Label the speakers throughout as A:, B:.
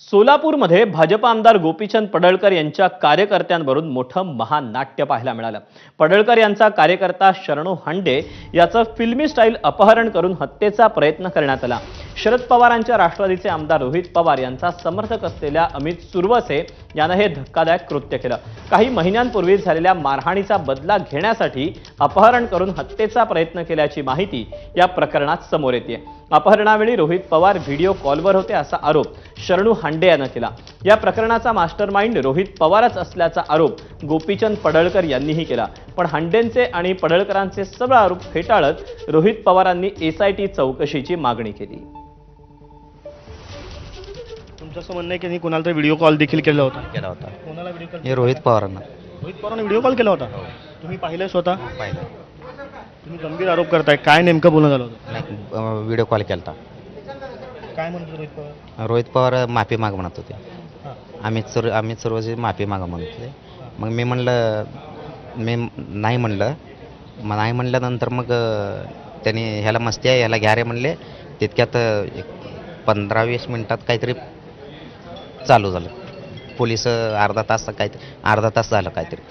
A: सोलापूरमध्ये भाजप आमदार गोपीचंद पडळकर यांच्या कार्यकर्त्यांवरून मोठं महानाट्य पाहायला मिळालं। पडळकर यांचा कार्यकर्ता शरणू हांडे याचं फिल्मी स्टाईल अपहरण करून हत्येचा प्रयत्न करण्यात आला। शरद पवारांच्या राष्ट्रवादीचे आमदार रोहित पवार यांचा समर्थक असलेल्या अमित सुरवसे यानं हे धक्कादायक कृत्य केलं। काही महिन्यांपूर्वी झालेल्या मारहाणीचा बदला घेण्यासाठी अपहरण करून हत्येचा प्रयत्न केल्याची माहिती या प्रकरणात समोर येते। अपहरणावेळी रोहित पवार व्हिडिओ कॉलवर होते असा आरोप शरणू हांडे यानं केला। या प्रकरणाचा मास्टरमाइंड रोहित पवारच असल्याचा आरोप गोपीचंद पडळकर यांनीही केला। पण हांडेंचे आणि पडळकरांचे सगळे आरोप फेटाळत रोहित पवारांनी एसआयटी चौकशीची मागणी केली।
B: तुमचं असं म्हणणं आहे की कोणाला तरी व्हिडिओ कॉल देखील केला होता? कोणाला व्हिडिओ कॉल?
C: हे रोहित पवारांना
B: व्हिडिओ कॉल केला होता? तुम्ही पाहिलं स्वतः?
C: पाहिलं.
B: तुम्ही गंभीर आरोप करताय, काय नेमकं बोलणं झालं होतं?
C: नाही, व्हिडिओ कॉल केला होता।
B: काय म्हणत होते रोहित पवार?
C: रोहित पवार माफी माग म्हणत होते।
B: हां.
C: अमित सुरवसे माफी माग म्हणत होते। मग मी म्हणलं मी नाही म्हणलं, मग नाही म्हणल्यानंतर मग त्यांनी ह्याला मस्ती आहे ह्याला घ्या रे म्हणले। तितक्यात एक 15-20 मिनिटात काहीतरी चालू झालं। पोलीस अर्धा तास झालं काहीतरी।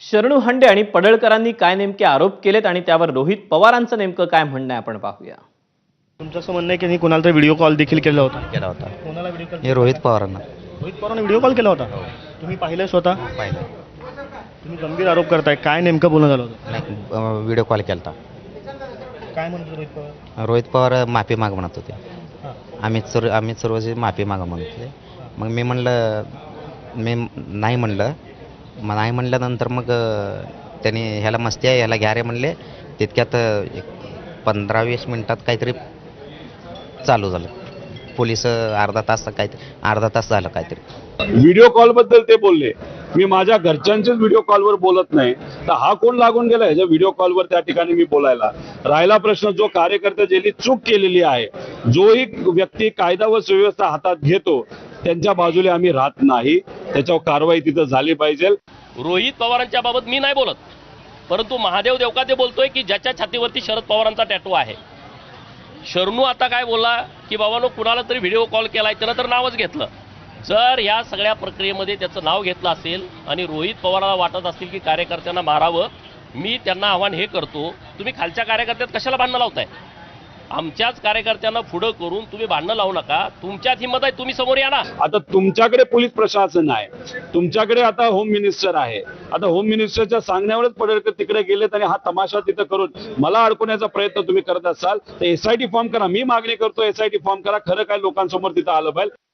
A: शरणू हांडे आणि पडळकरांनी काय नेमके आरोप केलेत आणि त्यावर रोहित पवारांचं नेमकं काय म्हणणं आहे आपण पाहूया।
B: तुमचं असं म्हणणं आहे की कोणाला तरी व्हिडिओ कॉल देखील केला होता? कोणाला व्हिडिओ कॉल?
C: हे रोहित पवारांना
B: व्हिडिओ कॉल केला होता? तुम्ही पाहिलं स्वतः?
C: पाहिलं.
B: तुम्ही गंभीर आरोप करताय, काय नेमकं बोलणं झालं होतं?
C: नाही, व्हिडिओ कॉल केला होता।
B: काय म्हणत होते रोहित पवार?
C: रोहित पवार माफी माग म्हणत होते।
B: हां.
C: अमित सुरवसे माफी माग म्हणत होते। मग मी म्हणलं मी नाही म्हणलं, मग नाही म्हणल्यानंतर मग त्यांनी ह्याला मस्ती आहे ह्याला घ्या रे म्हणले। तितक्यात एक 15-20 मिनिटात काहीतरी चालू झालं। पोलीस अर्धा तास झालं काहीतरी।
D: व्हिडिओ कॉल बद्दल ते बोलले, मी माझ्या घरच्यांचेच व्हिडिओ कॉलवर बोलत नाही, तर हा कोण लागून गेला ह्याच्या व्हिडिओ कॉलवर त्या ठिकाणी मी बोलायला? राहिला प्रश्न, जो कार्यकर्ता ज्यांनी चूक केलेली आहे, जोही व्यक्ती कायदा व सुव्यवस्था हातात घेतो त्यांच्या बाजूने आम्ही राहत नाही, त्याच्यावर कारवाई तिथं झाली पाहिजे।
E: रोहित पवारांच्या बाबत मी नाही बोलत, परंतु महादेव देवकाते बोलतोय की ज्याच्या छातीवरती शरद पवारांचा टॅटू आहे। शरणू आता काय बोलला की बाबांनो कुणाला तरी व्हिडिओ कॉल केलाय, त्यानं तर नावच घेतलं। जर या सगळ्या प्रक्रियेमध्ये त्याचं नाव घेतलं असेल आणि रोहित पवारांना वाटत असेल की कार्यकर्त्यांना मारावं, मी त्यांना आव्हान हे करतो, तुम्ही खालच्या कार्यकर्त्यात कशाला भांडणं लावताय? आमच्याच कार्यकर्त्यांना पुढं करून तुम्ही भांडणं लावू नका। तुमच्यात हिंमत आहे, तुम्ही समोर या ना।
D: आता तुमच्याकडे पोलीस प्रशासन आहे, तुमच्याकडे आता होम मिनिस्टर आहे। आता होम मिनिस्टरच्या सांगण्यावरच पडळकर तिकडे गेलेत आणि हा तमाशा तिथं करून मला अडकवण्याचा प्रयत्न तुम्ही करत असाल तर एसआयटी फॉर्म करा। मी मागणी करतो, एसआयटी फॉर्म करा, खरं काय लोकांसमोर तिथं आलं पाहिजे।